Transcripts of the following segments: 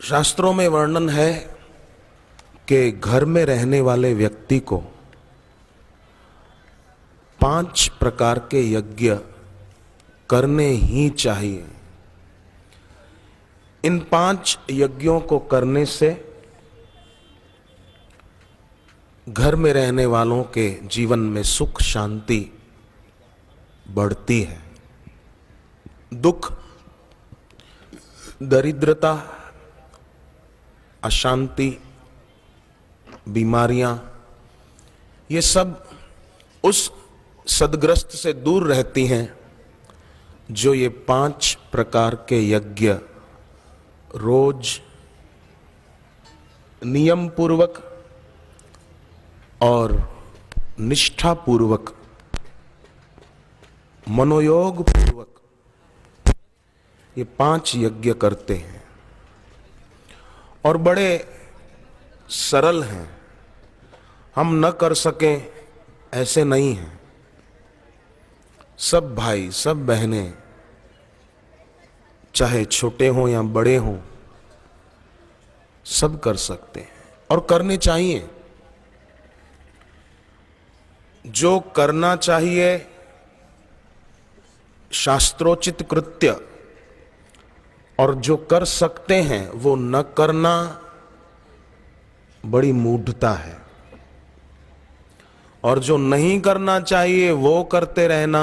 शास्त्रों में वर्णन है कि घर में रहने वाले व्यक्ति को 5 प्रकार के यज्ञ करने ही चाहिए। इन 5 यज्ञों को करने से घर में रहने वालों के जीवन में सुख शांति बढ़ती है। दुख, दरिद्रता, अशांति, बीमारियां, ये सब उस सद्ग्रस्त से दूर रहती हैं जो ये 5 प्रकार के यज्ञ रोज नियम पूर्वक और निष्ठा पूर्वक, मनोयोग पूर्वक ये 5 यज्ञ करते हैं और बड़े सरल हैं। हम न कर सकें ऐसे नहीं हैं। सब भाई, सब बहनें, चाहे छोटे हों या बड़े हों, सब कर सकते हैं और करने चाहिए। जो करना चाहिए शास्त्रोचित कृत्य, और जो कर सकते हैं वो न करना बड़ी मूढ़ता है, और जो नहीं करना चाहिए वो करते रहना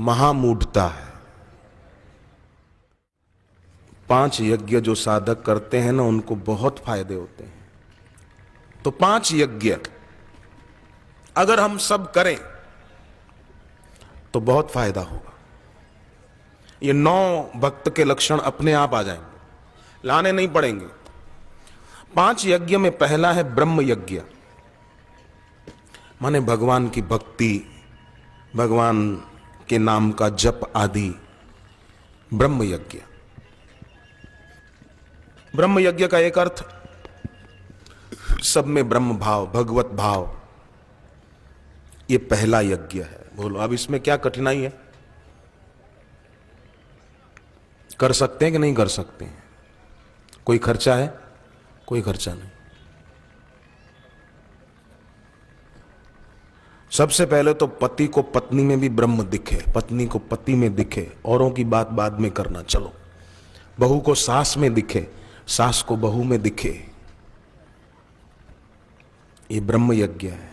महामूढ़ता है। 5 यज्ञ जो साधक करते हैं ना, उनको बहुत फायदे होते हैं। तो 5 यज्ञ अगर हम सब करें तो बहुत फायदा होगा। ये 9 भक्त के लक्षण अपने आप आ जाएंगे, लाने नहीं पड़ेंगे। 5 यज्ञ में पहला है ब्रह्म यज्ञ, माने भगवान की भक्ति, भगवान के नाम का जप आदि। ब्रह्म यज्ञ, ब्रह्म यज्ञ का एक अर्थ सब में ब्रह्म भाव, भगवत भाव, ये पहला यज्ञ है। बोलो अब इसमें क्या कठिनाई है? कर सकते हैं कि नहीं कर सकते हैं? कोई खर्चा है? कोई खर्चा नहीं। सबसे पहले तो पति को पत्नी में भी ब्रह्म दिखे, पत्नी को पति में दिखे, औरों की बात बाद में करना। चलो, बहू को सास में दिखे, सास को बहू में दिखे, ये ब्रह्म यज्ञ है।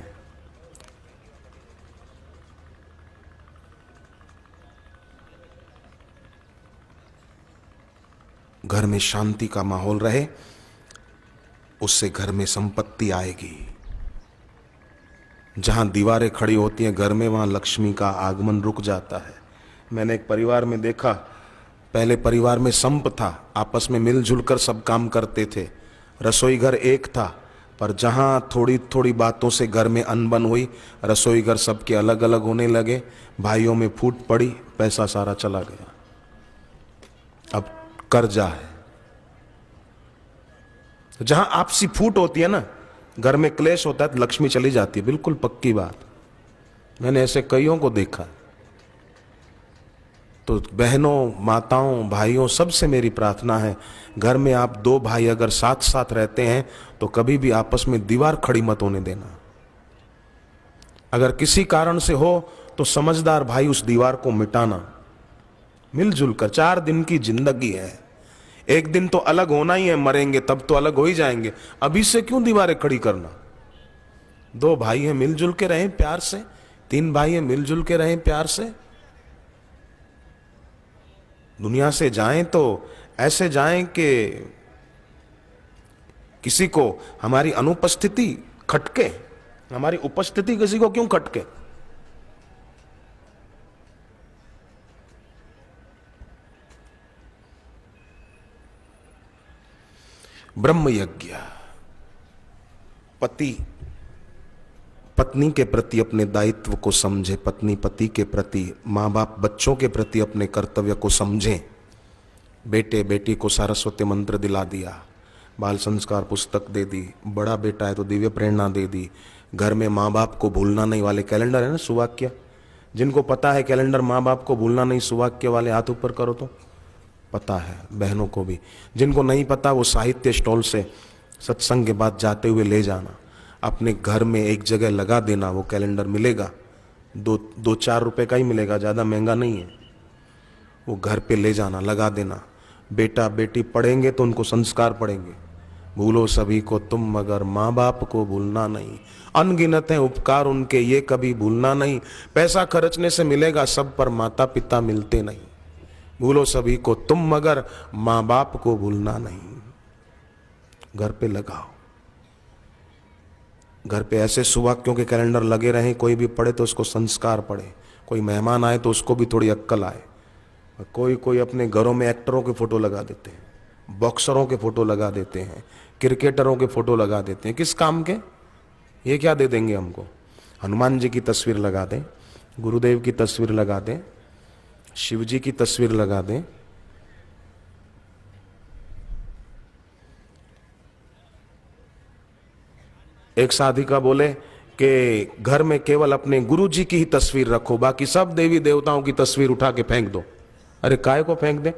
घर में शांति का माहौल रहे, उससे घर में संपत्ति आएगी। जहां दीवारें खड़ी होती हैं घर में, वहां लक्ष्मी का आगमन रुक जाता है। मैंने एक परिवार में देखा, पहले परिवार में संप था, आपस में मिलजुल कर सब काम करते थे, रसोई घर एक था, पर जहां थोड़ी थोड़ी बातों से घर में अनबन हुई, रसोई घर सबके अलग अलग होने लगे, भाइयों में फूट पड़ी, पैसा सारा चला गया। अब कर्जा है। जहां आपसी फूट होती है ना, घर में क्लेश होता है, तो लक्ष्मी चली जाती है, बिल्कुल पक्की बात। मैंने ऐसे कईयों को देखा। तो बहनों, माताओं, भाइयों, सबसे मेरी प्रार्थना है, घर में आप 2 भाई अगर साथ साथ रहते हैं तो कभी भी आपस में दीवार खड़ी मत होने देना। अगर किसी कारण से हो तो समझदार भाई उस दीवार को मिटाना, मिलजुल कर। 4 दिन की जिंदगी है, एक दिन तो अलग होना ही है, मरेंगे तब तो अलग हो ही जाएंगे। अभी से क्यों दीवारें खड़ी करना? 2 भाई हैं, मिलजुल के रहें प्यार से। 3 भाई हैं, मिलजुल के रहें प्यार से। दुनिया से जाएं तो ऐसे जाएं कि किसी को हमारी अनुपस्थिति खटके। हमारी उपस्थिति किसी को क्यों खटके? ब्रह्म यज्ञ, पति पत्नी के प्रति अपने दायित्व को समझे, पत्नी पति के प्रति, माँ बाप बच्चों के प्रति अपने कर्तव्य को समझें। बेटे बेटी को सरस्वती मंत्र दिला दिया, बाल संस्कार पुस्तक दे दी, बड़ा बेटा है तो दिव्य प्रेरणा दे दी। घर में माँ बाप को भूलना नहीं वाले कैलेंडर है ना, सुवाक्य, जिनको पता है कैलेंडर माँ बाप को भूलना नहीं सुवाक्य वाले हाथ ऊपर करो तो। पता है बहनों को भी, जिनको नहीं पता वो साहित्य स्टॉल से सत्संग के बाद जाते हुए ले जाना, अपने घर में एक जगह लगा देना। वो कैलेंडर मिलेगा, दो चार रुपए का ही मिलेगा, ज़्यादा महंगा नहीं है। वो घर पे ले जाना, लगा देना। बेटा बेटी पढ़ेंगे तो उनको संस्कार पढ़ेंगे। भूलो सभी को तुम मगर माँ बाप को भूलना नहीं। अनगिनत है उपकार उनके ये कभी भूलना नहीं। पैसा खर्चने से मिलेगा सब पर माता पिता मिलते नहीं। भूलो सभी को तुम मगर माँ बाप को भूलना नहीं। घर पे लगाओ, घर पे ऐसे सुवाक्यों के कैलेंडर लगे रहें, कोई भी पढ़े तो उसको संस्कार पढ़े, कोई मेहमान आए तो उसको भी थोड़ी अक्कल आए। कोई अपने घरों में एक्टरों के फोटो लगा देते हैं, बॉक्सरों के फोटो लगा देते हैं, क्रिकेटरों के फोटो लगा देते हैं। किस काम के? ये क्या दे देंगे हमको? हनुमान जी की तस्वीर लगा दें, गुरुदेव की तस्वीर लगा दें, शिव जी की तस्वीर लगा दें। एक साधिका बोले कि घर में केवल अपने गुरु जी की ही तस्वीर रखो, बाकी सब देवी देवताओं की तस्वीर उठा के फेंक दो। अरे काय को फेंक दे?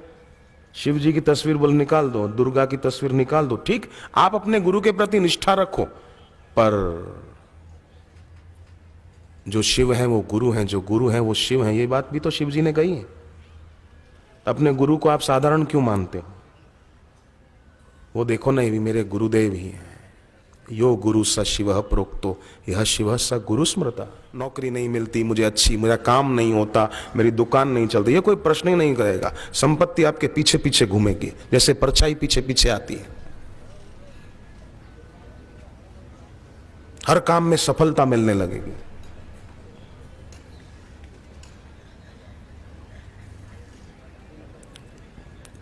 शिव जी की तस्वीर बोल निकाल दो, दुर्गा की तस्वीर निकाल दो, ठीक, आप अपने गुरु के प्रति निष्ठा रखो, पर जो शिव है वो गुरु हैं, जो गुरु हैं वो शिव हैं। ये बात भी तो शिव जी ने कही है। अपने गुरु को आप साधारण क्यों मानते हो? वो देखो ना, ये भी मेरे गुरुदेव ही हैं। यो गुरु स शिव प्रोक्तो यह शिव स गुरु स्मृता। नौकरी नहीं मिलती मुझे अच्छी, मेरा काम नहीं होता, मेरी दुकान नहीं चलती, ये कोई प्रश्न ही नहीं करेगा। संपत्ति आपके पीछे पीछे घूमेगी, जैसे परछाई पीछे पीछे आती है। हर काम में सफलता मिलने लगेगी।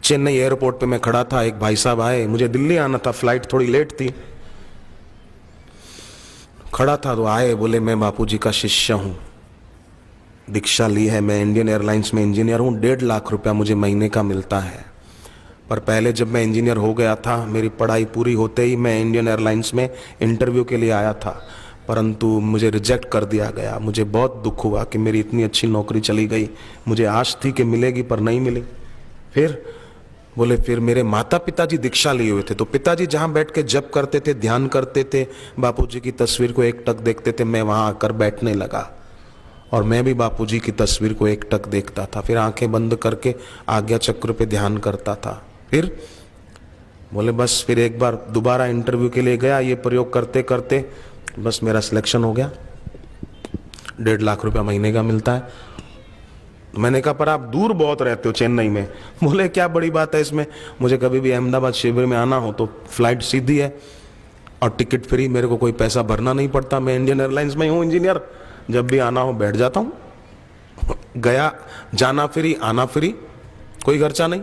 चेन्नई एयरपोर्ट पे मैं खड़ा था, एक भाई साहब आए, मुझे दिल्ली आना था, फ्लाइट थोड़ी लेट थी। खड़ा था तो आए, बोले मैं बापूजी का शिष्य हूं, दीक्षा ली है, मैं इंडियन एयरलाइंस में इंजीनियर हूं, 1.5 लाख रुपया मुझे महीने का मिलता है। पर पहले जब मैं इंजीनियर हो गया था, मेरी पढ़ाई पूरी होते ही मैं इंडियन एयरलाइंस में इंटरव्यू के लिए आया था, परंतु मुझे रिजेक्ट कर दिया गया। मुझे बहुत दुख हुआ कि मेरी इतनी अच्छी नौकरी चली गई, मुझे आश थी कि मिलेगी पर नहीं मिली। फिर बोले फिर मेरे माता पिताजी दीक्षा लिए हुए थे, तो पिताजी जहाँ बैठ के जप करते थे, ध्यान करते थे, बापूजी की तस्वीर को एक टक देखते थे, मैं वहाँ आकर बैठने लगा और मैं भी बापूजी की तस्वीर को एक टक देखता था। फिर आंखें बंद करके आज्ञा चक्र पे ध्यान करता था। फिर बोले बस फिर एक बार दोबारा इंटरव्यू के लिए गया, ये प्रयोग करते करते बस मेरा सिलेक्शन हो गया, 1.5 लाख रुपया महीने का मिलता है। मैंने कहा पर आप दूर बहुत रहते हो चेन्नई में। बोले क्या बड़ी बात है इसमें, मुझे कभी भी अहमदाबाद शिविर में आना हो तो फ्लाइट सीधी है और टिकट फ्री, मेरे को कोई पैसा भरना नहीं पड़ता, मैं इंडियन एयरलाइंस में हूँ इंजीनियर, जब भी आना हो बैठ जाता हूँ। गया, जाना फ्री, आना फ्री, कोई खर्चा नहीं,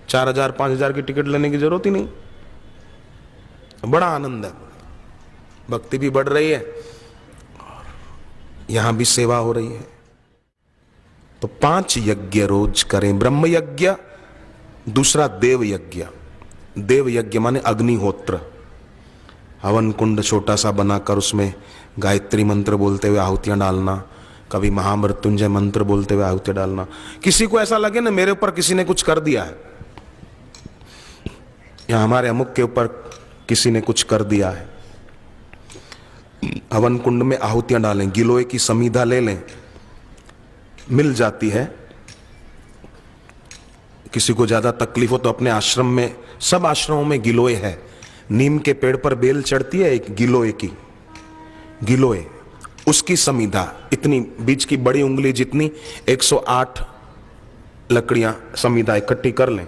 4,000 5,000 की टिकट लेने की जरूरत ही नहीं। बड़ा आनंद है, भक्ति भी बढ़ रही है और यहां भी सेवा हो रही है। तो 5 यज्ञ रोज करें, ब्रह्म यज्ञ, दूसरा देव यज्ञ। देव यज्ञ माने अग्निहोत्र, हवन कुंड छोटा सा बनाकर उसमें गायत्री मंत्र बोलते हुए आहुतियां डालना, कभी महामृत्युंजय मंत्र बोलते हुए आहुतियां डालना। किसी को ऐसा लगे ना मेरे ऊपर किसी ने कुछ कर दिया है, या हमारे अमुक के ऊपर किसी ने कुछ कर दिया है, हवन कुंड में आहुतियां डालें, गिलोय की समीधा ले लें, मिल जाती है। किसी को ज्यादा तकलीफ हो तो अपने आश्रम में, सब आश्रमों में गिलोय है, नीम के पेड़ पर बेल चढ़ती है एक गिलोय की, गिलोय, उसकी समीधा इतनी बीच की बड़ी उंगली जितनी, 108 लकड़ियां समीधा इकट्ठी कर लें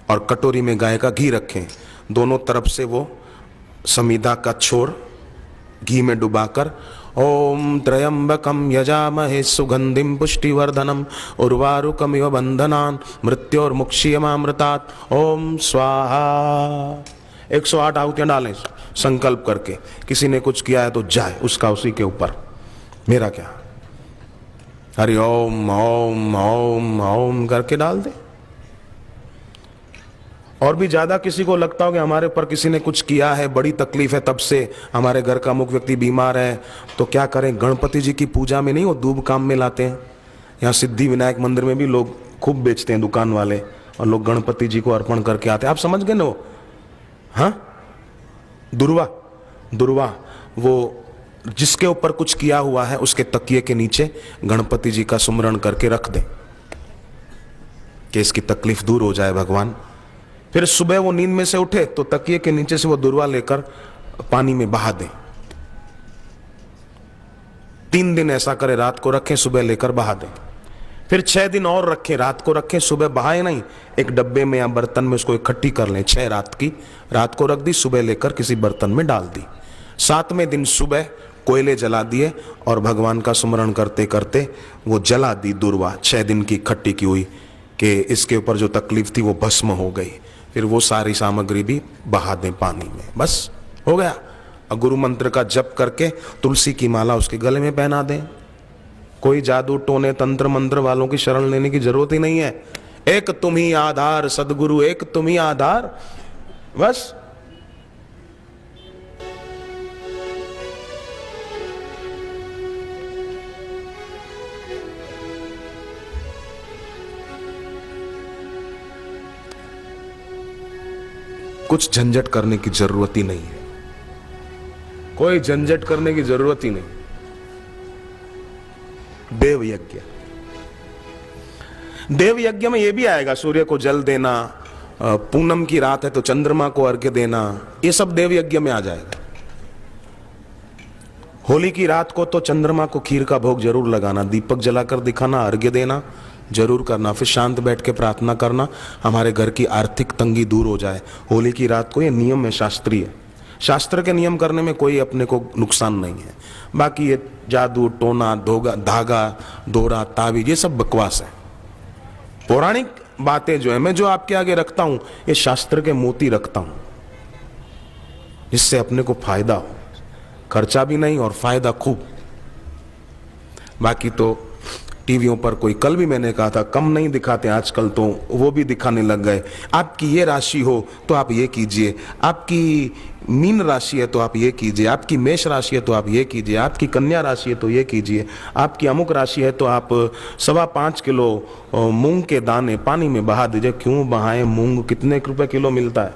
और कटोरी में गाय का घी रखें, दोनों तरफ से वो समीधा का छोर घी में डुबाकर ओम त्र्यंबकम यजामहे सुगंधिम पुष्टिवर्धनम उर्वारुकमिव बंधनान मृत्योर्मुक्षीयमामृतात् ओम स्वाहा। 108 आहुतियां डालें संकल्प करके। किसी ने कुछ किया है तो जाए उसका उसी के ऊपर, मेरा क्या, हरि ओम ओम ओम ओम करके डाल दे। और भी ज्यादा किसी को लगता हो कि हमारे ऊपर किसी ने कुछ किया है, बड़ी तकलीफ है, तब से हमारे घर का अमुक व्यक्ति बीमार है, तो क्या करें, गणपति जी की पूजा में नहीं वो दूब काम में लाते हैं, यहाँ सिद्धि विनायक मंदिर में भी लोग खूब बेचते हैं दुकान वाले, और लोग गणपति जी को अर्पण करके आते। आप समझ गए ना वो? हाँ, दुर्वा, दुर्वा वो जिसके ऊपर कुछ किया हुआ है उसके तकिए के नीचे गणपति जी का सुमरण करके रख दें कि इसकी तकलीफ दूर हो जाए भगवान। फिर सुबह वो नींद में से उठे तो तकिए के नीचे से वो दुर्वा लेकर पानी में बहा दें। 3 दिन ऐसा करें, रात को रखें, सुबह लेकर बहा दें। फिर 6 दिन और रखें, रात को रखें, सुबह बहाए नहीं, एक डब्बे में या बर्तन में उसको इकट्ठी कर लें। 6 रात की, रात को रख दी, सुबह लेकर किसी बर्तन में डाल दी। 7वें दिन सुबह कोयले जला दिए और भगवान का सुमरण करते करते वो जला दी दुर्वा 6 दिन की इकट्ठी की हुई, कि इसके ऊपर जो तकलीफ थी वो भस्म हो गई। फिर वो सारी सामग्री भी बहा दें पानी में, बस हो गया। और गुरु मंत्र का जप करके तुलसी की माला उसके गले में पहना दें। कोई जादू टोने तंत्र मंत्र वालों की शरण लेने की जरूरत ही नहीं है। एक तुम ही आधार सदगुरु, एक तुम ही आधार, बस। कुछ झंझट करने की जरूरत ही नहीं है, कोई झंझट करने की जरूरत ही नहीं। देव यज्ञ, देव यज्ञ में यह भी आएगा, सूर्य को जल देना, पूनम की रात है तो चंद्रमा को अर्घ्य देना, ये सब देव यज्ञ में आ जाएगा। होली की रात को तो चंद्रमा को खीर का भोग जरूर लगाना, दीपक जलाकर दिखाना, अर्घ्य देना जरूर करना, फिर शांत बैठ के प्रार्थना करना हमारे घर की आर्थिक तंगी दूर हो जाए। होली की रात को ये नियम है, शास्त्रीय, शास्त्र के नियम करने में कोई अपने को नुकसान नहीं है। बाकी ये जादू टोना धागा दोहरा ताबीज ये सब बकवास है। पौराणिक बातें जो है मैं जो आपके आगे रखता हूं ये शास्त्र के मोती रखता हूं, जिससे अपने को फायदा हो, खर्चा भी नहीं और फायदा खूब। बाकी तो टीवियों पर कोई, कल भी मैंने कहा था कम नहीं दिखाते आजकल, तो वो भी दिखाने लग गए। आपकी ये राशि हो तो आप ये कीजिए, आपकी मीन राशि है तो आप ये कीजिए, आपकी मेष राशि है तो आप ये कीजिए, आपकी कन्या राशि है तो ये कीजिए, आपकी अमुक राशि है तो आप 5.25 किलो मूंग के दाने पानी में बहा दीजिए। क्यों बहाएं? मूंग कितने रुपए किलो मिलता है,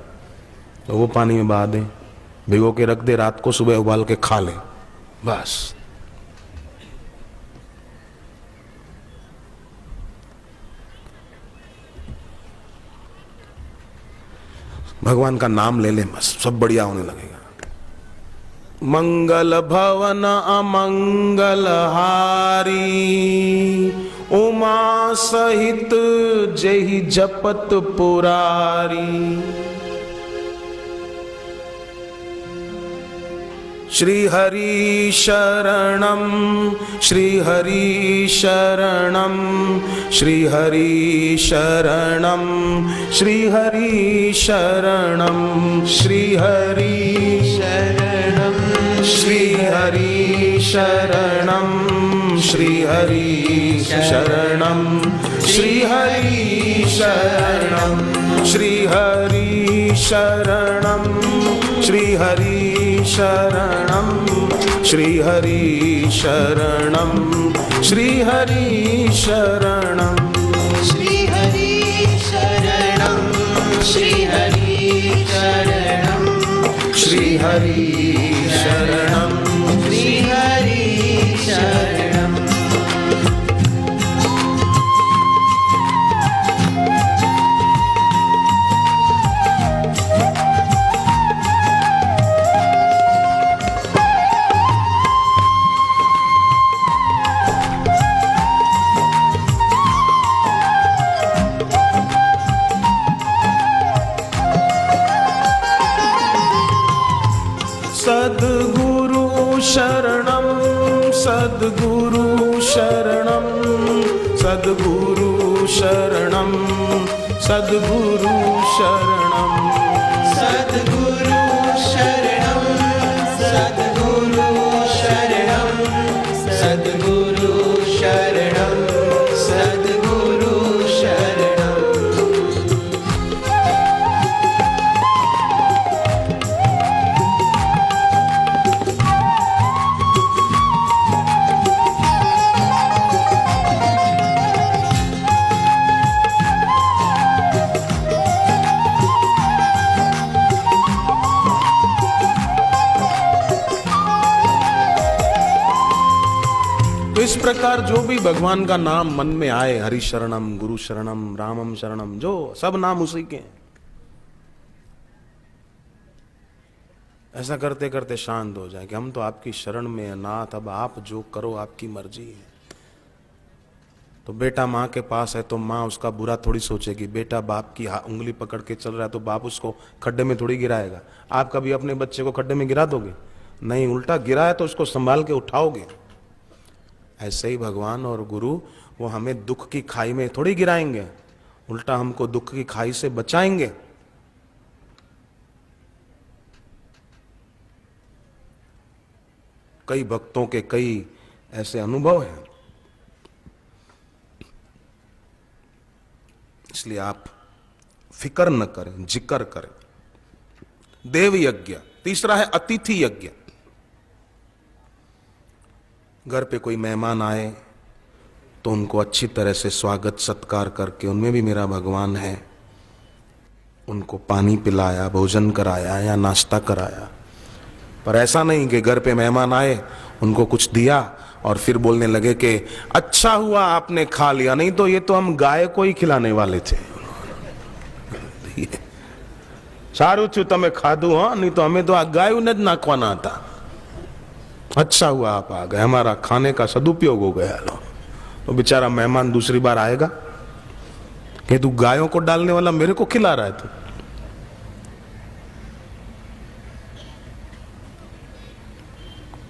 तो वो पानी में बहा दें, भिगो के रख दे, रात को सुबह उबाल के खा लें, बस। भगवान का नाम ले लें, बस सब बढ़िया होने लगेगा। मंगल भवन अमंगल हारी, उमा सहित जहि जपत पुरारी। श्री हरि शरणम, श्री हरि शरणम, श्री हरि शरणम, श्री हरि शरणम, श्री हरि शरणम, श्री हरि शरणम, श्री हरि शरणम, श्री हरि शरणम, श्री हरि शरणम, श्री हरि शरणम, श्री हरि शरणम, श्री हरि शरणम, श्री हरि शरणम, श्री हरि शरणम, श्री हरि शरणम, श्री हरि शरणम। सद्गुरु शरणम, सद्गुरु शरणम, सद्गुरु शरणम, सद्गुरु शरणम, सद्गुरु शरणम, सद्गुरु शरणम, सद्गुरु शरणम, सद्गुरु शरणम। प्रकार जो भी भगवान का नाम मन में आए, हरि शरणम, गुरु शरणम, रामम शरणम, जो सब नाम उसी के हैं, ऐसा करते करते शांत हो जाए कि हम तो आपकी शरण में हैं नाथ, अब आप जो करो आपकी मर्जी है। तो बेटा माँ के पास है तो माँ उसका बुरा थोड़ी सोचेगी, बेटा बाप की उंगली पकड़ के चल रहा है तो बाप उसको खड्डे में थोड़ी गिराएगा। आप कभी अपने बच्चे को खड्डे में गिरा दोगे? नहीं, उल्टा गिरा है तो उसको संभाल के उठाओगे। ऐसे ही भगवान और गुरु वो हमें दुख की खाई में थोड़ी गिराएंगे, उल्टा हमको दुख की खाई से बचाएंगे। कई भक्तों के कई ऐसे अनुभव हैं, इसलिए आप फिक्र न करें, जिक्र करें। देव यज्ञ। तीसरा है अतिथि यज्ञ। घर पे कोई मेहमान आए तो उनको अच्छी तरह से स्वागत सत्कार करके, उनमें भी मेरा भगवान है, उनको पानी पिलाया, भोजन कराया या नाश्ता कराया। पर ऐसा नहीं कि घर पे मेहमान आए, उनको कुछ दिया और फिर बोलने लगे कि अच्छा हुआ आपने खा लिया, नहीं तो ये तो हम गाय को ही खिलाने वाले थे। सारू छू तमे खाधू, हाँ, नहीं तो हमें तो आ गाय ने नाखवाना था। अच्छा हुआ आप आ गए, हमारा खाने का सदुपयोग हो गया। लो तो बेचारा मेहमान दूसरी बार आएगा कि तू गायों को डालने वाला मेरे को खिला रहा है तू।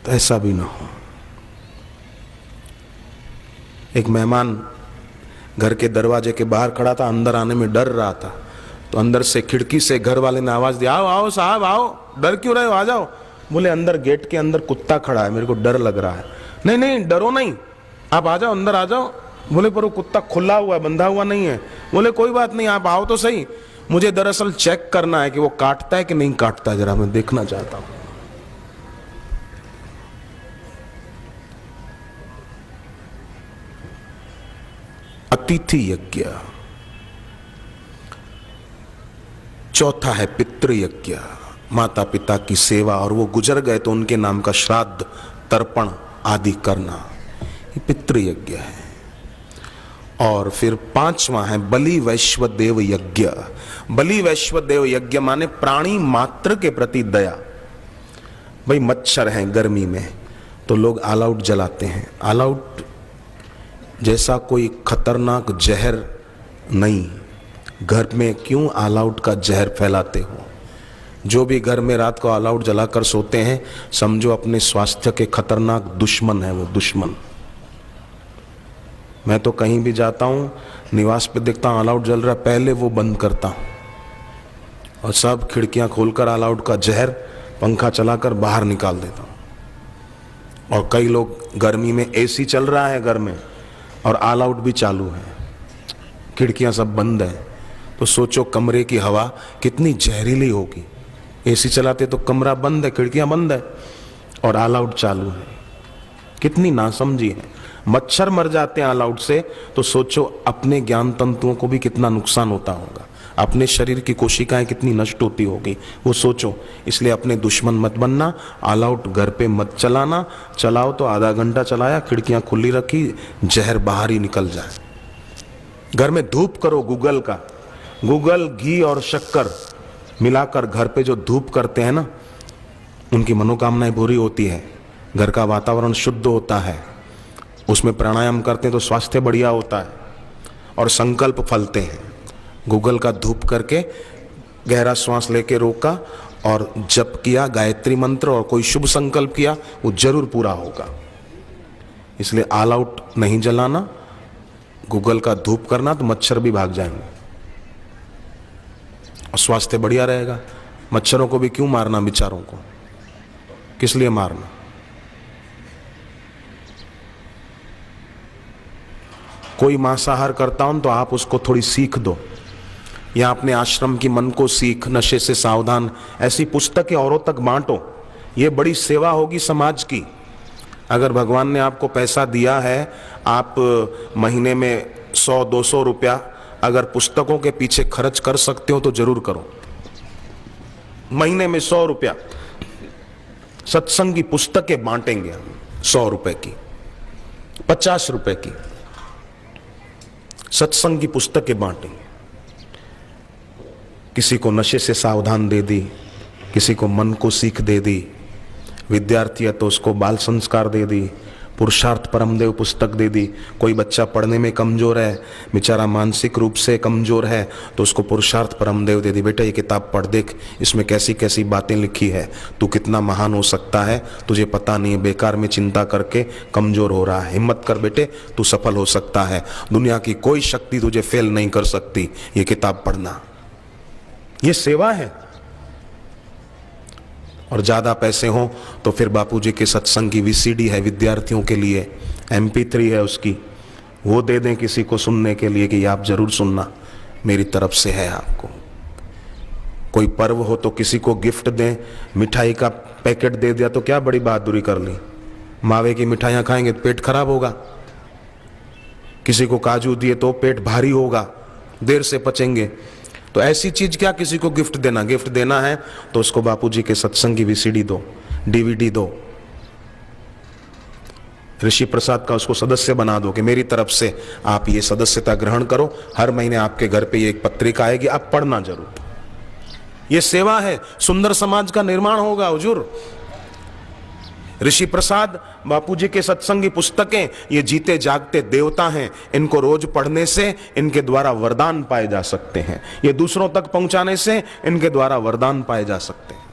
तो ऐसा भी ना हो। एक मेहमान घर के दरवाजे के बाहर खड़ा था, अंदर आने में डर रहा था, तो अंदर से खिड़की से घर वाले ने आवाज दिया, आओ आओ साहब आओ, डर क्यों रहे हो, आ जाओ। बोले अंदर गेट के अंदर कुत्ता खड़ा है, मेरे को डर लग रहा है। नहीं नहीं डरो नहीं, आप आ जाओ, अंदर आ जाओ। बोले पर वो कुत्ता खुला हुआ है, बंधा हुआ नहीं है। बोले कोई बात नहीं, आप आओ तो सही, मुझे दरअसल चेक करना है कि वो काटता है कि नहीं काटता, जरा मैं देखना चाहता हूं। अतिथि यज्ञ। चौथा है पितृ यज्ञ, माता पिता की सेवा, और वो गुजर गए तो उनके नाम का श्राद्ध, तर्पण आदि करना, ये पितृ यज्ञ है। और फिर पांचवा है बलि वैश्वदेव यज्ञ। बलि वैश्वदेव यज्ञ माने प्राणी मात्र के प्रति दया। भाई मच्छर हैं गर्मी में तो लोग ऑल आउट जलाते हैं। ऑल आउट जैसा कोई खतरनाक जहर नहीं, घर में क्यों ऑल आउट का जहर फैलाते हो? जो भी घर में रात को ऑल आउट जलाकर सोते हैं, समझो अपने स्वास्थ्य के खतरनाक दुश्मन है वो दुश्मन। मैं तो कहीं भी जाता हूं, निवास पे देखता हूं ऑल आउट जल रहा, पहले वो बंद करता हूं और सब खिड़कियां खोलकर ऑल आउट का जहर पंखा चलाकर बाहर निकाल देता हूं। और कई लोग गर्मी में एसी चल रहा है घर में और ऑल आउट भी चालू है, खिड़कियां सब बंद है, तो सोचो कमरे की हवा कितनी जहरीली होगी। एसी चलाते तो कमरा बंद है, खिड़कियां बंद है और ऑल आउट चालू है, कितनी नासमझी है। मच्छर मर जाते हैं ऑल आउट से, तो सोचो अपने ज्ञान तंतुओं को भी कितना नुकसान होता होगा, अपने शरीर की कोशिकाएं कितनी नष्ट होती होगी, वो सोचो। इसलिए अपने दुश्मन मत बनना, ऑल आउट घर पे मत चलाना, चलाओ तो आधा घंटा चलाया, खिड़कियां खुली रखी, जहर बाहर ही निकल जाए। घर में धूप करो गूगल का, गूगल घी और शक्कर मिलाकर घर पे जो धूप करते हैं ना, उनकी मनोकामनाएं पूरी होती है, घर का वातावरण शुद्ध होता है, उसमें प्राणायाम करते हैं तो स्वास्थ्य बढ़िया होता है और संकल्प फलते हैं। गूगल का धूप करके गहरा श्वास लेके रोका और जप किया गायत्री मंत्र और कोई शुभ संकल्प किया, वो जरूर पूरा होगा। इसलिए ऑल आउट नहीं जलाना, गूगल का धूप करना, तो मच्छर भी भाग जाएंगे और स्वास्थ्य बढ़िया रहेगा। मच्छरों को भी क्यों मारना, बेचारों को किस लिए मारना? कोई मांसाहार करता हूं तो आप उसको थोड़ी सीख दो, या अपने आश्रम की मन को सीख, नशे से सावधान, ऐसी पुस्तकें औरों तक बांटो, ये बड़ी सेवा होगी समाज की। अगर भगवान ने आपको पैसा दिया है, आप महीने में 100-200 रुपया अगर पुस्तकों के पीछे खर्च कर सकते हो तो जरूर करो। महीने में 100 रुपया सत्संग की पुस्तकें बांटेंगे हम, 100 रुपए की 50 रुपए की सत्संग की पुस्तकें बांटी, किसी को नशे से सावधान दे दी, किसी को मन को सीख दे दी, विद्यार्थी है तो उसको बाल संस्कार दे दी, पुरुषार्थ परमदेव पुस्तक दे दी। कोई बच्चा पढ़ने में कमजोर है, बेचारा मानसिक रूप से कमजोर है, तो उसको पुरुषार्थ परमदेव दे दी। बेटा ये किताब पढ़ देख, इसमें कैसी कैसी बातें लिखी है, तू कितना महान हो सकता है, तुझे पता नहीं है, बेकार में चिंता करके कमजोर हो रहा है। हिम्मत कर बेटे, तू सफल हो सकता है, दुनिया की कोई शक्ति तुझे फेल नहीं कर सकती, ये किताब पढ़ना। ये सेवा है। और ज्यादा पैसे हो तो फिर बापूजी के सत्संग की वीसीडी है विद्यार्थियों के लिए, MP3 है उसकी, वो दे दें किसी को सुनने के लिए कि आप जरूर सुनना, मेरी तरफ से है आपको। कोई पर्व हो तो किसी को गिफ्ट दें, मिठाई का पैकेट दे दिया तो क्या बड़ी बहादुरी कर ली, मावे की मिठाइयां खाएंगे तो पेट खराब होगा। किसी को काजू दिए तो पेट भारी होगा, देर से पचेंगे। तो ऐसी चीज क्या किसी को गिफ्ट देना, गिफ्ट देना है तो उसको बापूजी के सत्संग की वीसीडी दो, DVD दो, ऋषि प्रसाद का उसको सदस्य बना दो कि मेरी तरफ से आप ये सदस्यता ग्रहण करो, हर महीने आपके घर पे ये एक पत्रिका आएगी, आप पढ़ना जरूर। ये सेवा है, सुंदर समाज का निर्माण होगा हुजूर। ऋषि प्रसाद बापूजी के सत्संग की पुस्तकें ये जीते जागते देवता हैं, इनको रोज पढ़ने से इनके द्वारा वरदान पाए जा सकते हैं, ये दूसरों तक पहुंचाने से इनके द्वारा वरदान पाए जा सकते हैं।